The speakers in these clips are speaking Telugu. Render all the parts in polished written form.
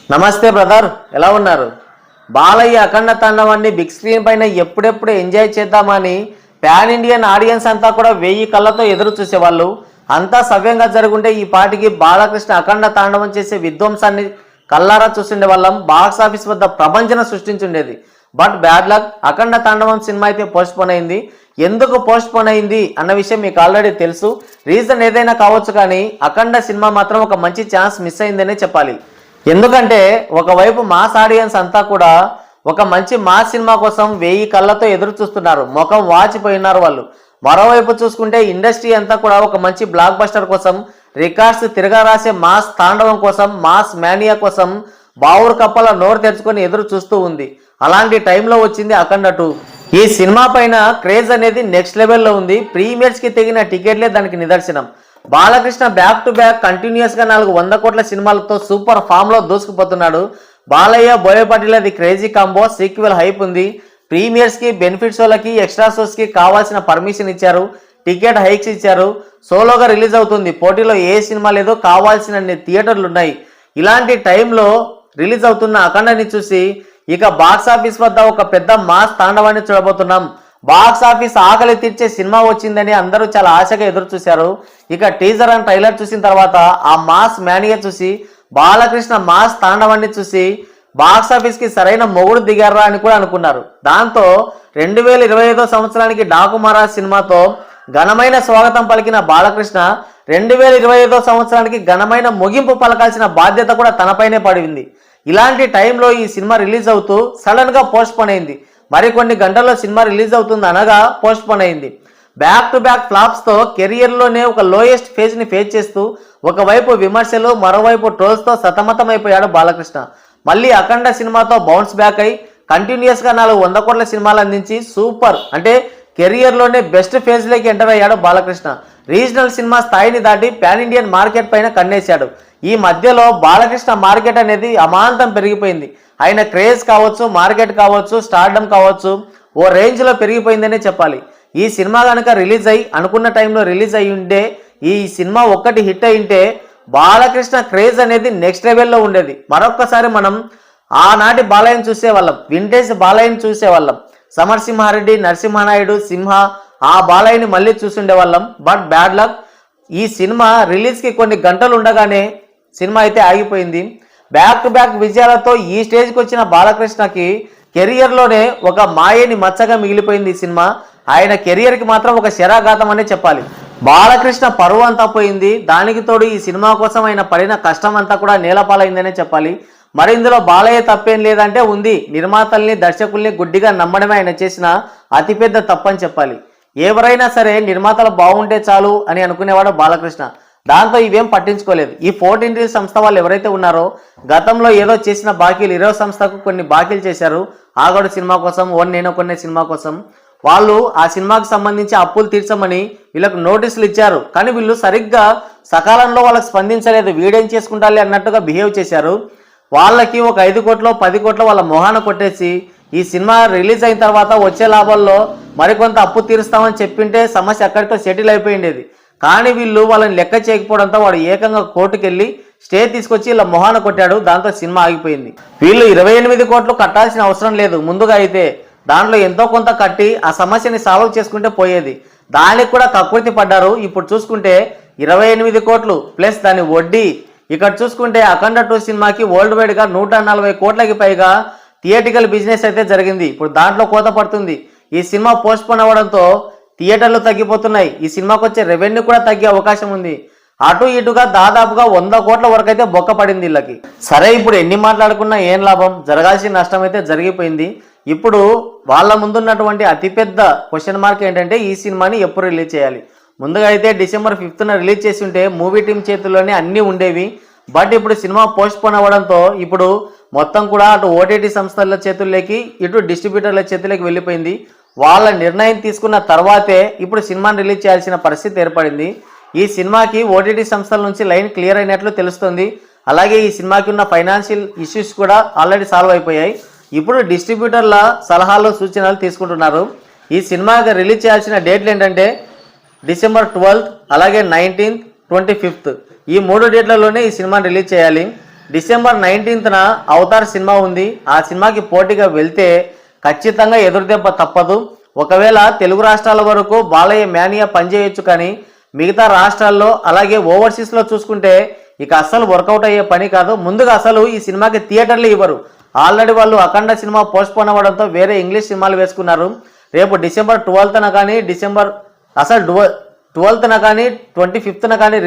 నమస్తే బ్రదర్, ఎలా ఉన్నారు? బాలయ్య అఖండ తాండవాన్ని బిగ్ స్క్రీన్ పైన ఎప్పుడెప్పుడు ఎంజాయ్ చేద్దామని పాన్ ఇండియన్ ఆడియన్స్ అంతా కూడా 1000 కళ్ళతో ఎదురు చూసేవాళ్ళు. అంతా సవ్యంగా జరుగుంటే ఈ పాటికి బాలకృష్ణ అఖండ తాండవం చేసే విధ్వంసాన్ని కల్లారా చూస్తుండే వాళ్ళం. బాక్స్ ఆఫీస్ వద్ద ప్రపంచన సృష్టించుండేది. బట్ బ్యాడ్ లక్, అఖండ తాండవం సినిమా అయితే పోస్ట్ పోన్ అయింది. ఎందుకు పోస్ట్ పోన్ అయింది అన్న విషయం మీకు ఆల్రెడీ తెలుసు. రీజన్ ఏదైనా కావచ్చు, కానీ అఖండ సినిమా మాత్రం ఒక మంచి ఛాన్స్ మిస్ అయిందనే చెప్పాలి. ఎందుకంటే ఒకవైపు మాస్ ఆడియన్స్ అంతా కూడా ఒక మంచి మాస్ సినిమా కోసం 1000 కళ్ళతో ఎదురు చూస్తున్నారు, ముఖం వాచిపోయినారు వాళ్ళు. మరోవైపు చూసుకుంటే ఇండస్ట్రీ అంతా కూడా ఒక మంచి బ్లాక్ బస్టర్ కోసం, రికార్డ్స్ తిరగరాసే మాస్ తాండవం కోసం, మాస్ మేనియా కోసం బావురు కప్పల నోరు తెరుచుకొని ఎదురు చూస్తూ ఉంది. అలాంటి టైంలో వచ్చింది అఖండ 2. ఈ సినిమా పైన క్రేజ్ అనేది నెక్స్ట్ లెవెల్లో ఉంది. ప్రీమియర్స్ కి తెగిన టికెట్లే దానికి నిదర్శనం. Balakrishna back to back continuous గా 400 కోట్ల సినిమాలతో సూపర్ ఫామ్ లో దూసుకుపోతున్నాడు. బాలయ్య బోయపాటిల్ అది క్రేజీ కాంబో. సీక్వెల్ హైప్ ఉంది. ప్రీమియర్స్ కి, బెనిఫిట్ షోలకి, ఎక్స్ట్రా షోస్ కి కావాల్సిన పర్మిషన్ ఇచ్చారు. టికెట్ హైక్స్ ఇచ్చారు. సోలోగా రిలీజ్ అవుతుంది. పోటీలో ఏ సినిమా లేదో, కావాల్సిన థియేటర్లు ఉన్నాయి. ఇలాంటి టైంలో రిలీజ్ అవుతున్న అఖండని చూసి ఇక బాక్స్ ఆఫీస్ వద్ద ఒక పెద్ద మాస్ తాండవాన్ని చూడబోతున్నాం. బాక్స్ ఆఫీస్ ఆకలి తీర్చే సినిమా వచ్చిందని అందరూ చాలా ఆశగా ఎదురు చూశారు. ఇక టీజర్ అండ్ ట్రైలర్ చూసిన తర్వాత ఆ మాస్ మేనియా చూసి, బాలకృష్ణ మాస్ తాండవాన్ని చూసి బాక్స్ ఆఫీస్ కి సరైన మొగుడు దిగారా అని కూడా అనుకున్నారు. దాంతో 2025 సంవత్సరానికి డాకు మహారాజ్ సినిమాతో ఘనమైన స్వాగతం పలికిన బాలకృష్ణ 2025 సంవత్సరానికి ఘనమైన ముగింపు పలకాల్సిన బాధ్యత కూడా తనపైనే పడింది. ఇలాంటి టైంలో ఈ సినిమా రిలీజ్ అవుతూ సడన్ గా పోస్ట్ పోన్ అయింది. మరికొన్ని గంటల్లో సినిమా రిలీజ్ అవుతుంది అనగా పోస్ట్ పోన్ అయింది. బ్యాక్ టు బ్యాక్ ఫ్లాప్స్ తో కెరియర్లోనే ఒక లోయెస్ట్ ఫేజ్ ని ఫేస్ చేస్తూ ఒకవైపు విమర్శలు, మరోవైపు ట్రోల్స్ తో సతమతమైపోయాడు బాలకృష్ణ. మళ్ళీ అఖండ సినిమాతో బౌన్స్ బ్యాక్ అయి కంటిన్యూస్ గా 400 కోట్ల సినిమాలు అందించి సూపర్ అంటే కెరియర్లోనే బెస్ట్ ఫేజ్ లోకి ఎంటర్ అయ్యాడు బాలకృష్ణ. రీజనల్ సినిమా స్థాయిని దాటి పాన్ ఇండియన్ మార్కెట్ పైన కన్నేశాడు. ఈ మధ్యలో బాలకృష్ణ మార్కెట్ అనేది అమాంతం పెరిగిపోయింది. ఆయన క్రేజ్ కావచ్చు, మార్కెట్ కావచ్చు, స్టార్డమ్ కావచ్చు, ఓ రేంజ్ లో పెరిగిపోయిందనే చెప్పాలి. ఈ సినిమా కనుక రిలీజ్ అయ్యి అనుకున్న టైంలో రిలీజ్ అయ్యి ఉంటే, ఈ సినిమా ఒక్కటి హిట్ అయింటే బాలకృష్ణ క్రేజ్ అనేది నెక్స్ట్ లెవెల్లో ఉండేది. మరొక్కసారి మనం ఆనాటి బాలయ్యని చూసేవాళ్ళం, వింటేజ్ బాలయ్యని చూసేవాళ్ళం. సమరసింహారెడ్డి, నరసింహనాయుడు, సింహ ఆ బాలయ్యని మళ్ళీ చూసుండేవాళ్ళం. బట్ బ్యాడ్ లక్, ఈ సినిమా రిలీజ్కి కొన్ని గంటలు ఉండగానే సినిమా అయితే ఆగిపోయింది. బ్యాక్ టు బ్యాక్ విజయాలతో ఈ స్టేజ్కి వచ్చిన బాలకృష్ణకి కెరియర్లోనే ఒక మాయని మచ్చగా మిగిలిపోయింది ఈ సినిమా. ఆయన కెరియర్కి మాత్రం ఒక శరాఘాతం అనే చెప్పాలి. బాలకృష్ణ పరువు అంతా పోయింది. దానికి తోడు ఈ సినిమా కోసం ఆయన పడిన కష్టం అంతా కూడా నేలపాలైందనే చెప్పాలి. మరి ఇందులో బాలయ్య తప్పేం లేదంటే ఉంది. నిర్మాతల్ని, దర్శకుల్ని గుడ్డిగా నమ్మడమే ఆయన చేసిన అతిపెద్ద తప్పని చెప్పాలి. ఎవరైనా సరే నిర్మాతలు బాగుంటే చాలు అని అనుకునేవాడు బాలకృష్ణ. దాంతో ఇవేం పట్టించుకోలేదు. ఈ 14 సంస్థ వాళ్ళు ఎవరైతే ఉన్నారో గతంలో ఏదో చేసిన బాకీలు 20 సంస్థకు కొన్ని బాకీలు చేశారు. ఆగడు సినిమా కోసం, ఓన్ నేను కొనే సినిమా కోసం. వాళ్ళు ఆ సినిమాకి సంబంధించి అప్పులు తీర్చమని వీళ్ళకు నోటీసులు ఇచ్చారు. కానీ వీళ్ళు సరిగ్గా సకాలంలో వాళ్ళకి స్పందించలేదు. వీడేం చేసుకుంటాలి అన్నట్టుగా బిహేవ్ చేశారు. వాళ్ళకి ఒక 5 కోట్లు 10 కోట్లు వాళ్ళ మొహాన కొట్టేసి ఈ సినిమా రిలీజ్ అయిన తర్వాత వచ్చే లాభాల్లో మరికొంత అప్పు తీరుస్తామని చెప్పింటే సమస్య అక్కడితో సెటిల్ అయిపోయిండేది. కానీ వీళ్ళు వాళ్ళని లెక్క చేయకపోవడంతో వాడు ఏకంగా కోర్టుకు వెళ్ళి స్టే తీసుకొచ్చి ఇలా మొహాన కొట్టాడు. దాంతో సినిమా ఆగిపోయింది. వీళ్ళు 28 కోట్లు కట్టాల్సిన అవసరం లేదు. ముందుగా అయితే దాంట్లో ఎంతో కొంత కట్టి ఆ సమస్యని సాల్వ్ చేసుకుంటే పోయేది. దానికి కూడా కకృతి పడ్డారు. ఇప్పుడు చూసుకుంటే 28 కోట్లు ప్లస్ దాని వడ్డీ. ఇక్కడ చూసుకుంటే అఖండ 2 సినిమాకి వరల్డ్ వైడ్ గా 140 కోట్లకి పైగా థియేటికల్ బిజినెస్ అయితే జరిగింది. ఇప్పుడు దాంట్లో కోత పడుతుంది. ఈ సినిమా పోస్ట్ పోన్ అవ్వడంతో థియేటర్లు తగ్గిపోతున్నాయి. ఈ సినిమాకి వచ్చే రెవెన్యూ కూడా తగ్గే అవకాశం ఉంది. అటు ఇటుగా దాదాపుగా 100 కోట్ల వరకు అయితే బొక్క పడింది వీళ్ళకి. సరే, ఇప్పుడు ఎన్ని మాట్లాడుకున్నా ఏం లాభం? జరగాల్సిన నష్టం అయితే జరిగిపోయింది. ఇప్పుడు వాళ్ళ ముందున్నటువంటి అతిపెద్ద క్వశ్చన్ మార్క్ ఏంటంటే ఈ సినిమాని ఎప్పుడు రిలీజ్ చేయాలి? ముందుగా అయితే December 5th రిలీజ్ చేసి ఉంటే మూవీ టీం చేతుల్లోనే అన్నీ ఉండేవి. బట్ ఇప్పుడు సినిమా పోస్ట్ పోన్ అవ్వడంతో ఇప్పుడు మొత్తం కూడా అటు ఓటీటీ సంస్థల చేతుల్లోకి, ఇటు డిస్ట్రిబ్యూటర్ల చేతుల్లోకి వెళ్ళిపోయింది. వాళ్ళ నిర్ణయం తీసుకున్న తర్వాతే ఇప్పుడు సినిమాని రిలీజ్ చేయాల్సిన పరిస్థితి ఏర్పడింది. ఈ సినిమాకి ఓటీటీ సంస్థల నుంచి లైన్ క్లియర్ అయినట్లు తెలుస్తుంది. అలాగే ఈ సినిమాకి ఉన్న ఫైనాన్షియల్ ఇష్యూస్ కూడా ఆల్రెడీ సాల్వ్ అయిపోయాయి. ఇప్పుడు డిస్ట్రిబ్యూటర్ల సలహాలు, సూచనలు తీసుకుంటున్నారు. ఈ సినిమాకి రిలీజ్ చేయాల్సిన డేట్లు ఏంటంటే December 12th, అలాగే 19th, 25th ఈ 3 డేట్లలోనే ఈ సినిమాని రిలీజ్ చేయాలి. డిసెంబర్ 19న అవతార్ సినిమా ఉంది. ఆ సినిమాకి పోటీగా వెళ్తే ఖచ్చితంగా ఎదురుదెబ్బ తప్పదు. ఒకవేళ తెలుగు రాష్ట్రాల వరకు బాలయ్య మేనియా పనిచేయొచ్చు, కానీ మిగతా రాష్ట్రాల్లో అలాగే ఓవర్సీస్లో చూసుకుంటే ఇక అస్సలు వర్కౌట్ అయ్యే పని కాదు. ముందుగా అసలు ఈ సినిమాకి థియేటర్లు ఇవ్వరు. ఆల్రెడీ వాళ్ళు అఖండ సినిమా పోస్ట్పోన్ అవ్వడంతో వేరే ఇంగ్లీష్ సినిమాలు వేసుకున్నారు. రేపు డిసెంబర్ 12న కానీ అసలు 12న కానీ 25న కానీ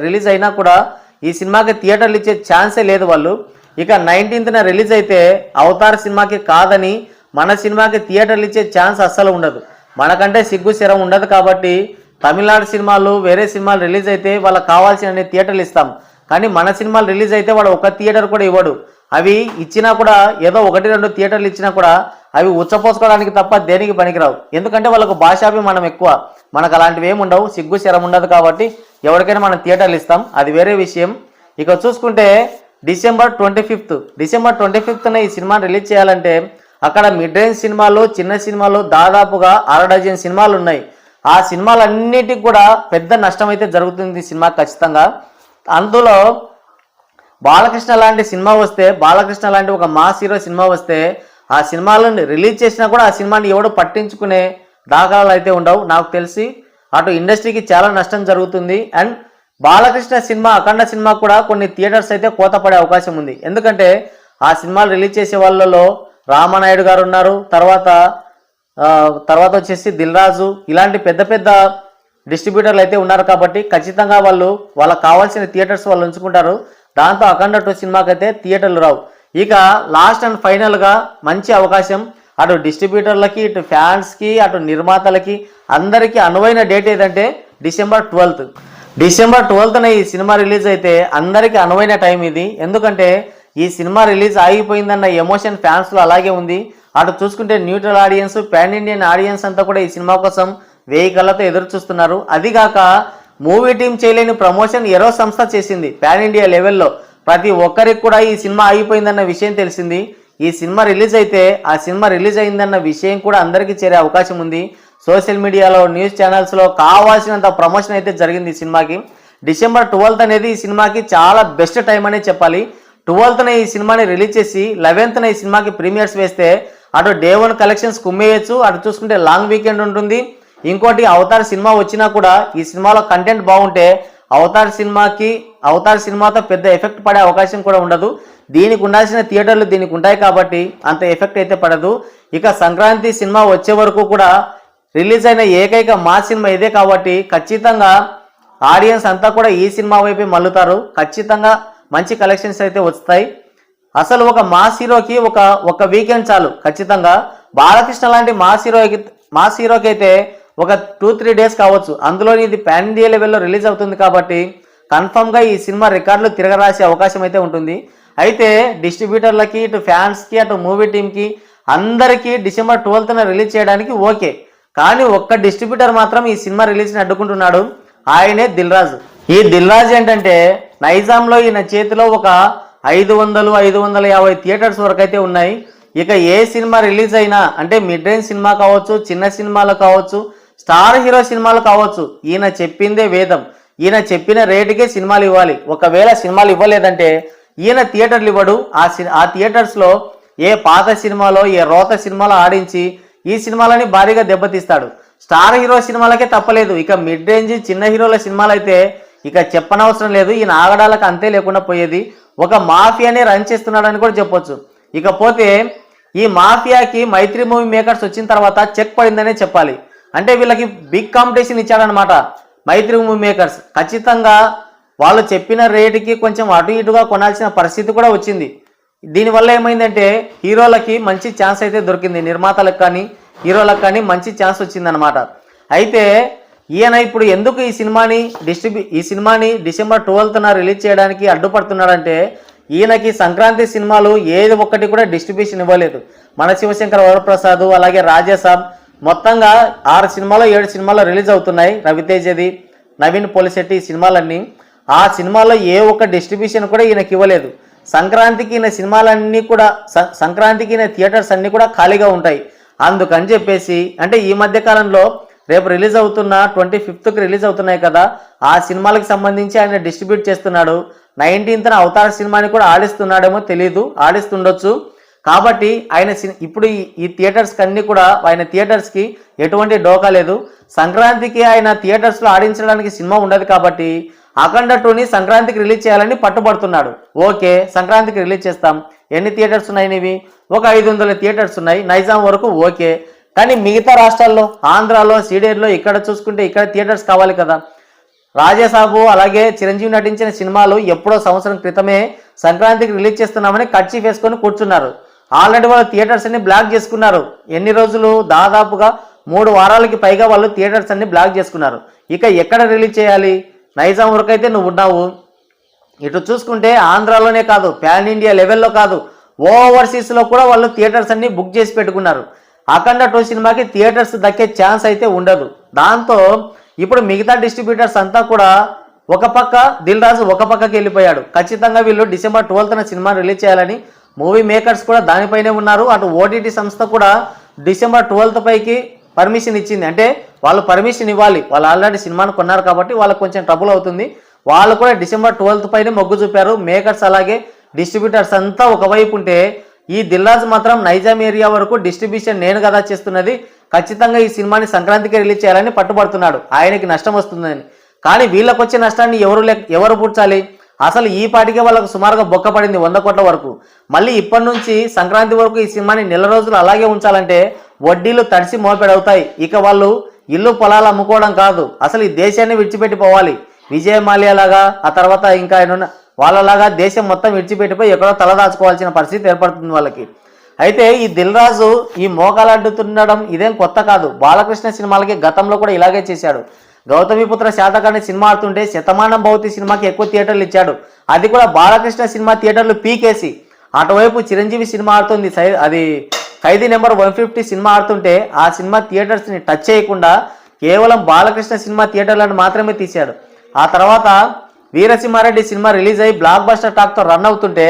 రిలీజ్ అయినా కూడా ఈ సినిమాకి థియేటర్లు ఇచ్చే ఛాన్సే లేదు వాళ్ళు. ఇక 19న రిలీజ్ అయితే అవతార్ సినిమాకి కాదని మన సినిమాకి థియేటర్లు ఇచ్చే ఛాన్స్ అస్సలు ఉండదు. మనకంటే సిగ్గు శరం ఉండదు కాబట్టి తమిళనాడు సినిమాలు వేరే సినిమాలు రిలీజ్ అయితే వాళ్ళకి కావాల్సిన థియేటర్లు ఇస్తాం, కానీ మన సినిమాలు రిలీజ్ అయితే వాడు ఒక థియేటర్ కూడా ఇవ్వడు. అవి ఇచ్చినా కూడా ఏదో 1-2 థియేటర్లు ఇచ్చినా కూడా అవి ఉచ్చపోసుకోవడానికి తప్ప దేనికి పనికిరావు. ఎందుకంటే వాళ్ళకు భాషాభిమానం ఎక్కువ, మనకు అలాంటివి ఏమి ఉండవు, సిగ్గు శరం ఉండదు. కాబట్టి ఎవరికైనా మనం థియేటర్లు ఇస్తాం, అది వేరే విషయం. ఇక చూసుకుంటే డిసెంబర్ 25న ఈ సినిమాని రిలీజ్ చేయాలంటే అక్కడ మిడ్ రేంజ్ సినిమాలు, చిన్న సినిమాలు దాదాపుగా 6 డజన్ సినిమాలు ఉన్నాయి. ఆ సినిమాలన్నిటికి కూడా పెద్ద నష్టం అయితే జరుగుతుంది ఈ సినిమా ఖచ్చితంగా. అందులో బాలకృష్ణ లాంటి సినిమా వస్తే, బాలకృష్ణ లాంటి ఒక మాస్ హీరో సినిమా వస్తే ఆ సినిమాలను రిలీజ్ చేసినా కూడా ఆ సినిమాని ఎవడు పట్టించుకునే దాఖలాలు అయితే ఉండవు. నాకు తెలిసి అటు ఇండస్ట్రీకి చాలా నష్టం జరుగుతుంది. And Balakrishna cinema Akhanda cinema కూడా కొన్ని థియేటర్స్ అయితే కోత పడే అవకాశం ఉంది. ఎందుకంటే ఆ సినిమాలు రిలీజ్ చేసే వాళ్ళలో రామానాయుడు గారు ఉన్నారు, తర్వాత వచ్చేసి దిల్ రాజు, ఇలాంటి పెద్ద పెద్ద డిస్ట్రిబ్యూటర్లు అయితే ఉన్నారు. కాబట్టి ఖచ్చితంగా వాళ్ళకి కావాల్సిన థియేటర్స్ వాళ్ళు ఉంచుకుంటారు. దాంతో అఖండ 2 సినిమాకి అయితే థియేటర్లు రావు. ఇక లాస్ట్ అండ్ ఫైనల్గా మంచి అవకాశం అటు డిస్ట్రిబ్యూటర్లకి, ఇటు ఫ్యాన్స్కి, అటు నిర్మాతలకి అందరికీ అనువైన డేట్ ఏదంటే డిసెంబర్ 12న ఈ సినిమా రిలీజ్ అయితే అందరికీ అనువైన టైం ఇది. ఎందుకంటే ఈ సినిమా రిలీజ్ ఆగిపోయిందన్న ఎమోషన్ ఫ్యాన్స్లో అలాగే ఉంది. అటు చూసుకుంటే neutral audience, pan Indian audience అంతా కూడా ఈ సినిమా కోసం 1000 కళ్ళతో ఎదురు చూస్తున్నారు. అదిగాక మూవీ టీం చేయలేని ప్రమోషన్ ఎరో సంస్థ చేసింది. పాన్ ఇండియా లెవెల్లో ప్రతి ఒక్కరికి కూడా ఈ సినిమా ఆగిపోయిందన్న విషయం తెలిసింది. ఈ సినిమా రిలీజ్ అయితే ఆ సినిమా రిలీజ్ అయిందన్న విషయం కూడా అందరికీ చేరే అవకాశం ఉంది. సోషల్ మీడియాలో, న్యూస్ ఛానల్స్లో కావాల్సినంత ప్రమోషన్ అయితే జరిగింది ఈ సినిమాకి. డిసెంబర్ 12th అనేది ఈ సినిమాకి చాలా బెస్ట్ టైం అనే చెప్పాలి. 12న ఈ సినిమాని రిలీజ్ చేసి 11న ఈ సినిమాకి ప్రీమియర్స్ వేస్తే అటు డే 1 కలెక్షన్స్ కుమ్మేయచ్చు, అటు చూసుకుంటే లాంగ్ వీకెండ్ ఉంటుంది. ఇంకోటి అవతార్ సినిమా వచ్చినా కూడా ఈ సినిమాలో కంటెంట్ బాగుంటే అవతార్ సినిమాతో పెద్ద ఎఫెక్ట్ పడే అవకాశం కూడా ఉండదు. దీనికి ఉండాల్సిన థియేటర్లు దీనికి ఉంటాయి కాబట్టి అంత ఎఫెక్ట్ అయితే పడదు. ఇక సంక్రాంతి సినిమా వచ్చే వరకు కూడా రిలీజ్ అయిన ఏకైక మా సినిమా ఇదే కాబట్టి ఖచ్చితంగా ఆడియన్స్ అంతా కూడా ఈ సినిమా వైపే మల్లుతారు. ఖచ్చితంగా మంచి కలెక్షన్స్ అయితే వస్తాయి. అసలు ఒక మాస్ హీరోకి ఒక వీకెండ్ చాలు. ఖచ్చితంగా బాలకృష్ణ లాంటి మాస్ హీరోకి అయితే ఒక 2-3 డేస్ కావచ్చు. అందులో ఇది పాన్ ఇండియా లెవెల్లో రిలీజ్ అవుతుంది కాబట్టి కన్ఫర్మ్గా ఈ సినిమా రికార్డులు తిరగరాసే అవకాశం అయితే ఉంటుంది. అయితే డిస్ట్రిబ్యూటర్లకి, ఇటు ఫ్యాన్స్కి, అటు మూవీ టీంకి అందరికీ డిసెంబర్ 12న రిలీజ్ చేయడానికి ఓకే, కానీ ఒక్క డిస్ట్రిబ్యూటర్ మాత్రం ఈ సినిమా రిలీజ్ని అడ్డుకుంటున్నాడు. ఆయనే దిల్ రాజు. ఈ దిల్ రాజు ఏంటంటే నైజాంలో ఈయన చేతిలో ఒక 500-550 థియేటర్స్ వరకు అయితే ఉన్నాయి. ఇక ఏ సినిమా రిలీజ్ అయినా అంటే మిడ్ రేంజ్ సినిమా కావచ్చు, చిన్న సినిమాలు కావచ్చు, స్టార్ హీరో సినిమాలు కావచ్చు, ఈయన చెప్పిందే వేదం. ఈయన చెప్పిన రేటుకే సినిమాలు ఇవ్వాలి. ఒకవేళ సినిమాలు ఇవ్వలేదంటే ఈయన థియేటర్లు ఇవ్వడు. ఆ థియేటర్స్లో ఏ పాత సినిమాలో, ఏ రోత సినిమాలో ఆడించి ఈ సినిమాలని భారీగా దెబ్బతీస్తాడు. స్టార్ హీరో సినిమాలకే తప్పలేదు. ఇక మిడ్ రేంజ్ చిన్న హీరోల సినిమాలు అయితే ఇక చెప్పనవసరం లేదు. ఈయన ఆగడాలకు అంతే లేకుండా పోయేది. ఒక మాఫియానే రన్ చేస్తున్నాడని కూడా చెప్పొచ్చు. ఇకపోతే ఈ మాఫియాకి మైత్రి మూవీ మేకర్స్ వచ్చిన తర్వాత చెక్ పడిందనే చెప్పాలి. అంటే వీళ్ళకి బిగ్ కాంపిటీషన్ ఇచ్చాడనమాట మైత్రి మూవీ మేకర్స్. ఖచ్చితంగా వాళ్ళు చెప్పిన రేటుకి కొంచెం అటు ఇటుగా కొనాల్సిన పరిస్థితి కూడా వచ్చింది. దీనివల్ల ఏమైందంటే హీరోలకి మంచి ఛాన్స్ అయితే దొరికింది. నిర్మాతలకు కానీ హీరోలకు కానీ మంచి ఛాన్స్ వచ్చిందనమాట. అయితే ఈయన ఇప్పుడు ఎందుకు ఈ సినిమాని డిసెంబర్ 12న రిలీజ్ చేయడానికి అడ్డుపడుతున్నాడంటే ఈయనకి సంక్రాంతి సినిమాలు ఏది ఒక్కటి కూడా డిస్ట్రిబ్యూషన్ ఇవ్వలేదు. మన శివశంకర్ వరప్రసాద్, అలాగే రాజాసాబ్ మొత్తంగా 6 సినిమాలు 7 సినిమాలు రిలీజ్ అవుతున్నాయి. రవితేజది, నవీన్ పోలిశెట్టి సినిమాలన్నీ. ఆ సినిమాల్లో ఏ ఒక్క డిస్ట్రిబ్యూషన్ కూడా ఈయనకి ఇవ్వలేదు. సంక్రాంతికి ఈయన సినిమాలన్నీ కూడా సంక్రాంతికి ఈయన థియేటర్స్ అన్నీ కూడా ఖాళీగా ఉంటాయి. అందుకని చెప్పేసి అంటే ఈ మధ్య కాలంలో రేపు రిలీజ్ అవుతున్న 25th రిలీజ్ అవుతున్నాయి కదా, ఆ సినిమాలకు సంబంధించి ఆయన డిస్ట్రిబ్యూట్ చేస్తున్నాడు. 19th అవతార్ సినిమాని కూడా ఆడిస్తున్నాడేమో తెలీదు, ఆడిస్తుండొచ్చు. కాబట్టి ఆయన ఇప్పుడు ఈ థియేటర్స్కి అన్ని కూడా ఆయన థియేటర్స్కి ఎటువంటి డోకా లేదు. సంక్రాంతికి ఆయన థియేటర్స్లో ఆడించడానికి సినిమా ఉండదు కాబట్టి అఖండ 2ని సంక్రాంతికి రిలీజ్ చేయాలని పట్టుబడుతున్నాడు. ఓకే, సంక్రాంతికి రిలీజ్ చేస్తాం. ఎన్ని థియేటర్స్ ఉన్నాయి ఇవి? ఒక 500 థియేటర్స్ ఉన్నాయి నైజాం వరకు. ఓకే, కానీ మిగతా రాష్ట్రాల్లో, ఆంధ్రాలో, సీడేర్లో ఇక్కడ చూసుకుంటే ఇక్కడ థియేటర్స్ కావాలి కదా. రాజాసాబు అలాగే చిరంజీవి నటించిన సినిమాలు ఎప్పుడో సంవత్సరం క్రితమే సంక్రాంతికి రిలీజ్ చేస్తున్నామని కట్చీఫ్ వేసుకొని కూర్చున్నారు. ఆల్రెడీ వాళ్ళు థియేటర్స్ అన్ని బ్లాక్ చేసుకున్నారు. ఎన్ని రోజులు? దాదాపుగా 3 వారాలకి పైగా వాళ్ళు థియేటర్స్ అన్ని బ్లాక్ చేసుకున్నారు. ఇక ఎక్కడ రిలీజ్ చేయాలి? నైజాం వరకు అయితే నువ్వు ఉన్నావు. ఇటు చూసుకుంటే ఆంధ్రాలోనే కాదు, ప్యాన్ ఇండియా లెవెల్లో కాదు, ఓవర్సీస్లో కూడా వాళ్ళు థియేటర్స్ అన్ని బుక్ చేసి పెట్టుకున్నారు. అఖండ 2 సినిమాకి థియేటర్స్ దక్కే ఛాన్స్ అయితే ఉండదు. దాంతో ఇప్పుడు మిగతా డిస్ట్రిబ్యూటర్స్ అంతా కూడా ఒక పక్క దిల్ రాజు ఒక పక్కకి వెళ్ళిపోయాడు. ఖచ్చితంగా వీళ్ళు December 12న సినిమా రిలీజ్ చేయాలని మూవీ మేకర్స్ కూడా దానిపైనే ఉన్నారు. అటు ఓటీటీ సంస్థ కూడా December 12th పైకి పర్మిషన్ ఇచ్చింది. అంటే వాళ్ళు పర్మిషన్ ఇవ్వాలి, వాళ్ళు ఆల్రెడీ సినిమాను కొన్నారు కాబట్టి వాళ్ళకు కొంచెం ట్రబుల్ అవుతుంది. వాళ్ళు కూడా December 12th పైనే మొగ్గు చూపారు. మేకర్స్ అలాగే డిస్ట్రిబ్యూటర్స్ అంతా ఒకవైపు ఉంటే ఈ దిల్రాజు మాత్రం నైజాం ఏరియా వరకు డిస్ట్రిబ్యూషన్ నేను కదా చేస్తున్నది, ఖచ్చితంగా ఈ సినిమాని సంక్రాంతికి రిలీజ్ చేయాలని పట్టుబడుతున్నాడు. ఆయనకి నష్టం వస్తుందని. కానీ వీళ్ళకి వచ్చే నష్టాన్ని ఎవరు పూడ్చాలి? అసలు ఈ పాటికే వాళ్ళకు సుమారుగా బొక్క పడింది 100 కోట్ల వరకు. మళ్ళీ ఇప్పటి నుంచి సంక్రాంతి వరకు ఈ సినిమాని నెల రోజులు అలాగే ఉంచాలంటే వడ్డీలు తడిసి మోపెడవుతాయి. ఇక వాళ్ళు ఇల్లు పొలాలు అమ్ముకోవడం కాదు, అసలు ఈ దేశాన్ని విడిచిపెట్టిపోవాలి. విజయ మాల్యా లాగా, ఆ తర్వాత ఇంకా ఏమన్నా వాళ్ళలాగా దేశం మొత్తం విడిచిపెట్టిపోయి ఎక్కడో తలదాచుకోవాల్సిన పరిస్థితి ఏర్పడుతుంది వాళ్ళకి. అయితే ఈ దిల్ రాజు ఈ మోకాలు అడ్డుతుండడం ఇదేం కొత్త కాదు. బాలకృష్ణ సినిమాలకి గతంలో కూడా ఇలాగే చేశాడు. గౌతమిపుత్ర శాతకర్ణి సినిమా ఆడుతుంటే శతమానం భవతి సినిమాకి ఎక్కువ థియేటర్లు ఇచ్చాడు. అది కూడా బాలకృష్ణ సినిమా థియేటర్లు పీకేసి. అటువైపు చిరంజీవి సినిమా ఆడుతుంది, అది ఖైదీ నెంబర్ 150 సినిమా ఆడుతుంటే ఆ సినిమా థియేటర్స్ని టచ్ చేయకుండా కేవలం బాలకృష్ణ సినిమా థియేటర్లను మాత్రమే తీశాడు. ఆ తర్వాత వీరసింహారెడ్డి సినిమా రిలీజ్ అయ్యి బ్లాక్ బస్టర్ టాక్తో రన్ అవుతుంటే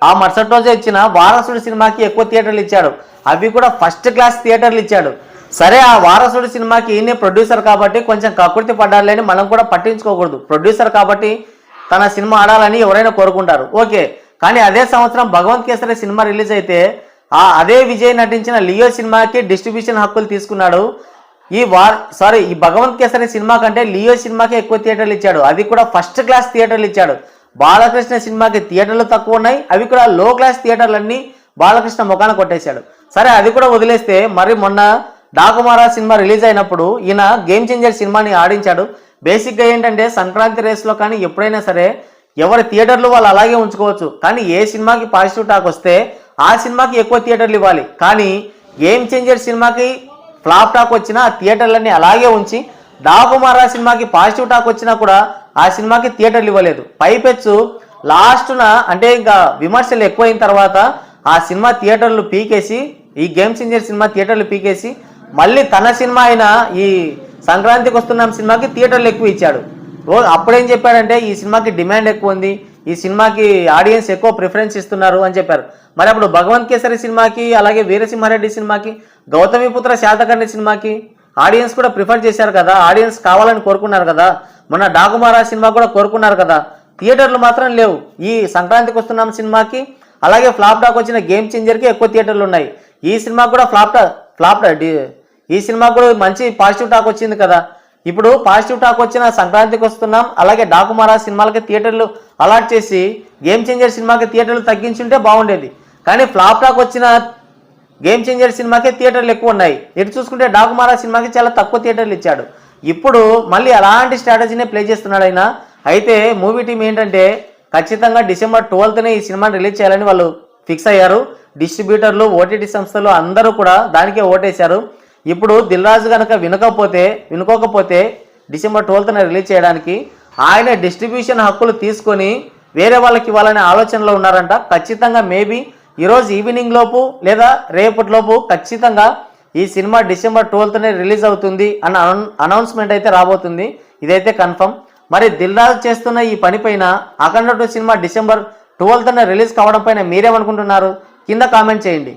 ఆ మరుసటి రోజే ఇచ్చిన వారసుడు సినిమాకి ఎక్కువ థియేటర్లు ఇచ్చాడు. అవి కూడా ఫస్ట్ క్లాస్ థియేటర్లు ఇచ్చాడు. సరే, ఆ వారసుడు సినిమాకి ఈయనే ప్రొడ్యూసర్ కాబట్టి కొంచెం కకృతి పడ్డాలని మనం కూడా పట్టించుకోకూడదు. ప్రొడ్యూసర్ కాబట్టి తన సినిమా ఆడాలని ఎవరైనా కోరుకుంటారు, ఓకే. కానీ అదే సంవత్సరం భగవంత్ కేసరి సినిమా రిలీజ్ అయితే అదే విజయ్ నటించిన లియో సినిమాకి డిస్ట్రిబ్యూషన్ హక్కులు తీసుకున్నాడు. ఈ భగవంత్ కేసరి సినిమా కంటే లియో సినిమాకి ఎక్కువ థియేటర్లు ఇచ్చాడు. అది కూడా ఫస్ట్ క్లాస్ థియేటర్లు ఇచ్చాడు. బాలకృష్ణ సినిమాకి థియేటర్లు తక్కువ ఉన్నాయి, అవి కూడా లో క్లాస్ థియేటర్లన్నీ బాలకృష్ణ ముఖాన కొట్టేశాడు. సరే, అది కూడా వదిలేస్తే మరి మొన్న డాకుమారా సినిమా రిలీజ్ అయినప్పుడు ఈయన గేమ్ చేంజర్ సినిమాని ఆడించాడు. బేసిక్గా ఏంటంటే సంక్రాంతి రేస్లో కానీ ఎప్పుడైనా సరే ఎవరి థియేటర్లు వాళ్ళు అలాగే ఉంచుకోవచ్చు. కానీ ఏ సినిమాకి పాజిటివ్ టాక్ వస్తే ఆ సినిమాకి ఎక్కువ థియేటర్లు ఇవ్వాలి. కానీ గేమ్ చేంజర్ సినిమాకి ఫ్లాప్ టాక్ వచ్చినా ఆ థియేటర్లన్నీ అలాగే ఉంచి డాకుమారా సినిమాకి పాజిటివ్ టాక్ వచ్చినా కూడా ఆ సినిమాకి థియేటర్లు ఇవ్వలేదు. పైపెచ్చు లాస్ట్న అంటే ఇంకా విమర్శలు ఎక్కువైన తర్వాత ఆ సినిమా థియేటర్లు పీకేసి, ఈ గేమ్ చేంజర్ సినిమా థియేటర్లు పీకేసి మళ్ళీ తన సినిమా అయిన ఈ సంక్రాంతికి వస్తున్న సినిమాకి థియేటర్లు ఎక్కువ ఇచ్చాడు. అప్పుడేం చెప్పాడంటే ఈ సినిమాకి డిమాండ్ ఎక్కువ ఉంది, ఈ సినిమాకి ఆడియన్స్ ఎక్కువ ప్రిఫరెన్స్ ఇస్తున్నారు అని చెప్పారు. మరి అప్పుడు భగవంత్ కేసరి సినిమాకి అలాగే వీరసింహారెడ్డి సినిమాకి గౌతమిపుత్ర శాతకర్ణి సినిమాకి ఆడియన్స్ కూడా ప్రిఫర్ చేశారు కదా, ఆడియన్స్ కావాలని కోరుకున్నారు కదా. మొన్న డాకుమారా సినిమా కూడా కోరుకున్నారు కదా. థియేటర్లు మాత్రం లేవు. ఈ సంక్రాంతికి వస్తున్నాం సినిమాకి అలాగే ఫ్లాప్ టాక్ వచ్చిన గేమ్ చేంజర్కి ఎక్కువ థియేటర్లు ఉన్నాయి. ఈ సినిమా కూడా ఈ సినిమా కూడా మంచి పాజిటివ్ టాక్ వచ్చింది కదా. ఇప్పుడు పాజిటివ్ టాక్ వచ్చిన సంక్రాంతికి వస్తున్నాం అలాగే డాకుమారా సినిమాలకి థియేటర్లు అలాట్ చేసి గేమ్ చేంజర్ సినిమాకి థియేటర్లు తగ్గించుంటే బాగుండేది. కానీ ఫ్లాప్ టాక్ వచ్చిన గేమ్ చేంజర్ సినిమాకే థియేటర్లు ఎక్కువ ఉన్నాయి. ఇటు చూసుకుంటే డాకుమారా సినిమాకి చాలా తక్కువ థియేటర్లు ఇచ్చాడు. ఇప్పుడు మళ్ళీ అలాంటి స్ట్రాటజీనే ప్లే చేస్తున్నాడు ఆయన. అయితే మూవీ టీం ఏంటంటే ఖచ్చితంగా December 12th ఈ సినిమాని రిలీజ్ చేయాలని వాళ్ళు ఫిక్స్ అయ్యారు. డిస్ట్రిబ్యూటర్లు, ఓటీటీ సంస్థలు అందరూ కూడా దానికే ఓటేశారు. ఇప్పుడు దిల్ రాజు కనుక వినుకోకపోతే December 12th రిలీజ్ చేయడానికి ఆయన డిస్ట్రిబ్యూషన్ హక్కులు తీసుకొని వేరే వాళ్ళకి ఇవ్వాలనే ఆలోచనలో ఉన్నారంట. ఖచ్చితంగా మేబీ ఈరోజు ఈవినింగ్ లోపు లేదా రేపటిలోపు ఖచ్చితంగా ఈ సినిమా December 12th రిలీజ్ అవుతుంది అన్న అనౌన్స్మెంట్ అయితే రాబోతుంది. ఇదైతే కన్ఫర్మ్. మరి దిల్ రాజు చేస్తున్న ఈ పని పైన అఖండ 2 సినిమా December 12th రిలీజ్ కావడం పైన మీరేమనుకుంటున్నారు? కింద కామెంట్ చేయండి.